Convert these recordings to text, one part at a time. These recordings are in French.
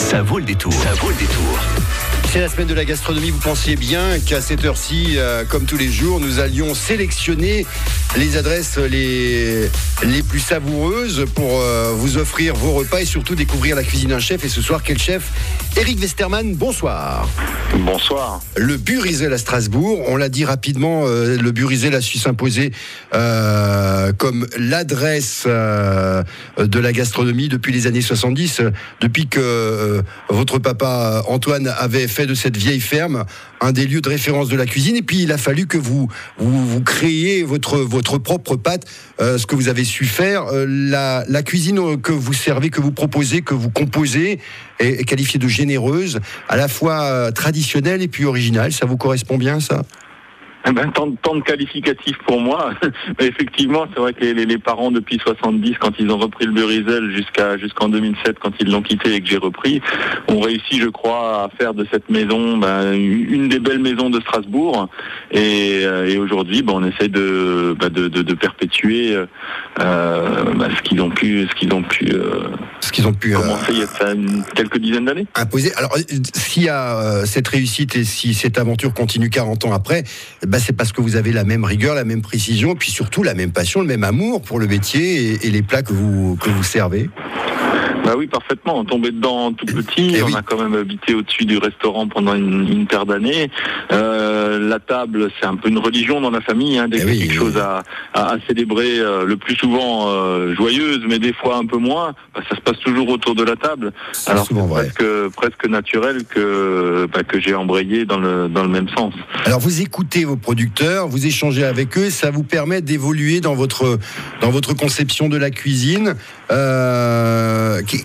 Ça vaut le détour. Ça vaut le détour. C'est la semaine de la gastronomie. Vous pensiez bien qu'à cette heure-ci, comme tous les jours, nous allions sélectionner les adresses les plus savoureuses pour vous offrir vos repas et surtout découvrir la cuisine d'un chef. Et ce soir, quel chef? Eric Westermann, bonsoir. Bonsoir. Le Burizel à Strasbourg, on l'a dit rapidement, le Burizel a su s'imposer comme l'adresse de la gastronomie depuis les années 70, depuis que votre papa Antoine avait fait de cette vieille ferme un des lieux de référence de la cuisine. Et puis il a fallu que vous créiez votre propre pâte, ce que vous avez su faire. La cuisine que vous servez, que vous proposez, que vous composez est qualifiée de généreuse, à la fois traditionnelle et puis originale. Ça vous correspond bien, ça ? Tant de qualificatifs pour moi. Mais effectivement, c'est vrai que les parents, depuis 70, quand ils ont repris le Burizel jusqu'en 2007, quand ils l'ont quitté et que j'ai repris, ont réussi, je crois, à faire de cette maison une des belles maisons de Strasbourg. Et aujourd'hui, on essaie de perpétuer ce qu'ils ont pu commencer il y a quelques dizaines d'années. Imposer. Alors, s'il y a cette réussite et si cette aventure continue 40 ans après, c'est parce que vous avez la même rigueur, la même précision, et puis surtout la même passion, le même amour pour le métier et les plats que vous servez. Oui, parfaitement. On tombait dedans tout petit. On a quand même habité au-dessus du restaurant pendant une paire d'années. La table, c'est un peu une religion dans la famille. Dès qu'il y a quelque chose à célébrer, le plus souvent joyeuse, mais des fois un peu moins, ça se passe toujours autour de la table. Alors c'est presque naturel que j'ai embrayé dans le même sens. Alors vous écoutez vos producteurs, vous échangez avec eux, ça vous permet d'évoluer dans votre conception de la cuisine.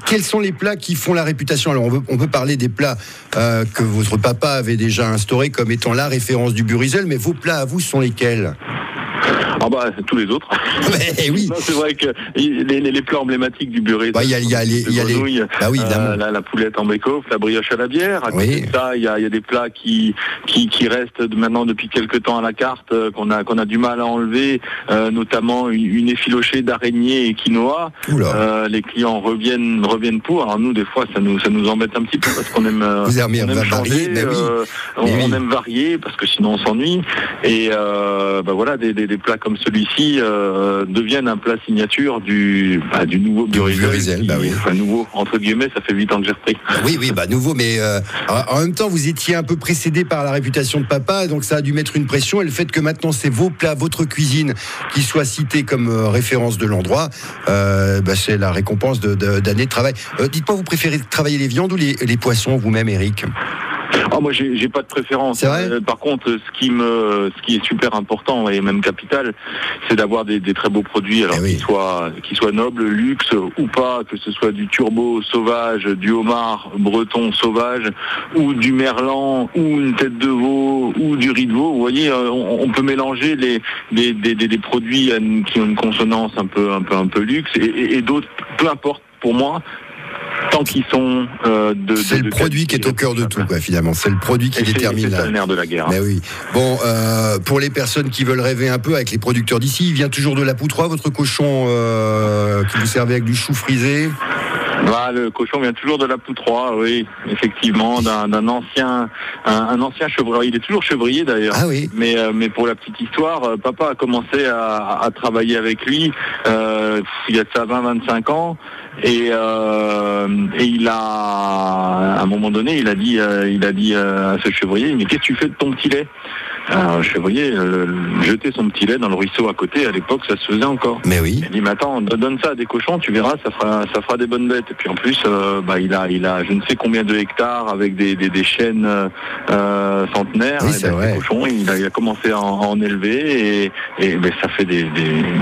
Quels sont les plats qui font la réputation? Alors on peut parler des plats que votre papa avait déjà instaurés comme étant la référence du Burizel, mais vos plats à vous sont lesquels? Tous les autres. Oui. Non, c'est vrai que les plats emblématiques du Burizel, il y a les grenouilles, la poulette en bake-off, la brioche à la bière. À côté de ça, il y a des plats qui restent maintenant depuis quelques temps à la carte, qu'on a du mal à enlever, notamment une effilochée d'araignée et quinoa. Les clients reviennent pour. Alors nous, des fois, ça nous embête un petit peu parce qu'on aime changer, on aime varier parce que sinon on s'ennuie. Et des plats comme celui-ci deviennent un plat signature du nouveau Burizel. Nouveau, entre guillemets, ça fait 8 ans que j'ai repris. Nouveau, mais en même temps, vous étiez un peu précédé par la réputation de papa, donc ça a dû mettre une pression, et le fait que maintenant c'est vos plats, votre cuisine qui soit citée comme référence de l'endroit, c'est la récompense d'années de travail. Dites-moi, vous préférez travailler les viandes ou les poissons vous-même, Eric ? Moi, j'ai pas de préférence. C'est vrai. Par contre, ce qui est super important et même capital, c'est d'avoir des très beaux produits, qui soient nobles, luxe ou pas, que ce soit du turbo sauvage, du homard breton sauvage, ou du merlan, ou une tête de veau, ou du riz de veau. Vous voyez, on peut mélanger des produits qui ont une consonance un peu luxe et d'autres, peu importe pour moi. Tant qu'ils sont c'est le produit qui est au cœur de tout, finalement. C'est le produit qui détermine. C'est ça le nerf de la guerre. Mais oui. Bon, pour les personnes qui veulent rêver un peu avec les producteurs d'ici, il vient toujours de la Poutroie, votre cochon que vous servez avec du chou frisé. Le cochon vient toujours de la Poutroie, oui, effectivement, d'un ancien chevreuil. Il est toujours chevrier d'ailleurs. Ah oui. Mais pour la petite histoire, papa a commencé à travailler avec lui il y a de ça 20-25 ans. Et il a, à un moment donné, il a dit à ce chevrier, mais qu'est-ce que tu fais de ton petit lait? Alors, le chevrier jetait son petit lait dans le ruisseau à côté. À l'époque, ça se faisait encore. Mais oui. Il dit, mais attends, donne ça à des cochons, tu verras, ça fera des bonnes bêtes. Et puis en plus, il a je ne sais combien de hectares avec des chênes centenaires. Oui, c'est vrai. Cochons, il a commencé à en élever et ça fait des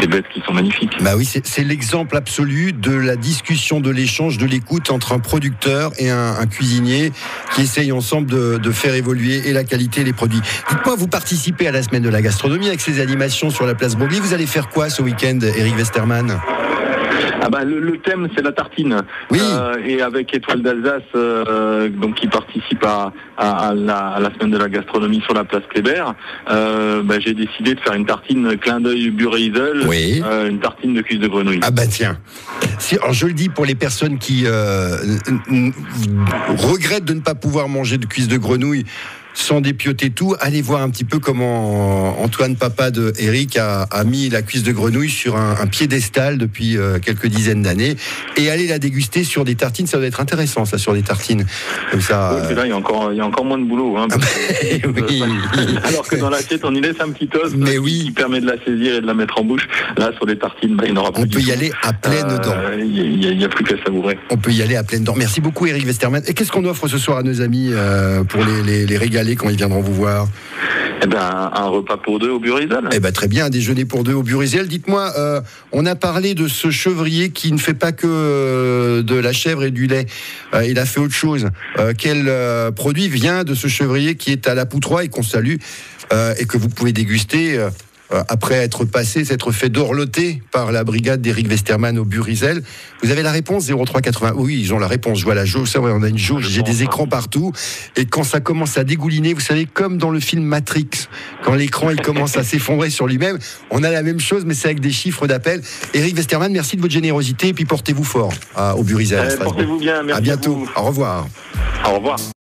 bêtes qui sont magnifiques. Oui, c'est l'exemple absolu de la discussion, de l'échange, de l'écoute entre un producteur et un cuisinier qui essayent ensemble de faire évoluer et la qualité et les produits. Dites-moi, vous participez à la semaine de la gastronomie avec ces animations sur la place Broglie. Vous allez faire quoi ce week-end, Eric Westermann ? Le thème, c'est la tartine. Oui. Et avec Étoile d'Alsace, donc qui participe à la semaine de la gastronomie sur la place Kléber, j'ai décidé de faire une tartine clin d'œil Bureisel, oui. Une tartine de cuisse de grenouille. Ah bah tiens. Alors je le dis pour les personnes qui regrettent de ne pas pouvoir manger de cuisse de grenouille sans dépioter tout, allez voir un petit peu comment Antoine, papa de Eric, a mis la cuisse de grenouille sur un piédestal depuis quelques dizaines d'années, et allez la déguster sur des tartines. Ça doit être intéressant, ça, sur des tartines comme ça. Oui, mais là il y a encore moins de boulot, hein, oui. Alors que dans l'assiette on y laisse un petit os qui permet de la saisir et de la mettre en bouche. Là sur les tartines, il n'aura pas. On peut y aller à pleines dents. Il n'y a plus qu'à savourer. On peut y aller à pleines dents. Merci beaucoup Eric Westermann. Et qu'est-ce qu'on offre ce soir à nos amis pour les régaler quand ils viendront vous voir? Un repas pour deux au Bureisel. Très bien, un déjeuner pour deux au Bureisel. Dites-moi, on a parlé de ce chevrier qui ne fait pas que de la chèvre et du lait. Il a fait autre chose. Quel produit vient de ce chevrier qui est à la Poutroie et qu'on salue et que vous pouvez déguster après être fait dorloter par la brigade d'Éric Westermann au Bureisel? Vous avez la réponse, 0380. Oui, ils ont la réponse. Je vois la jauge. Ça, ouais, on a une jauge. J'ai des écrans partout. Et quand ça commence à dégouliner, vous savez, comme dans le film Matrix, quand l'écran il commence à s'effondrer sur lui-même, on a la même chose, mais c'est avec des chiffres d'appel. Éric Westermann, merci de votre générosité et puis portez-vous fort au Bureisel. Portez-vous bien. Merci. À bientôt. Au revoir. Au revoir.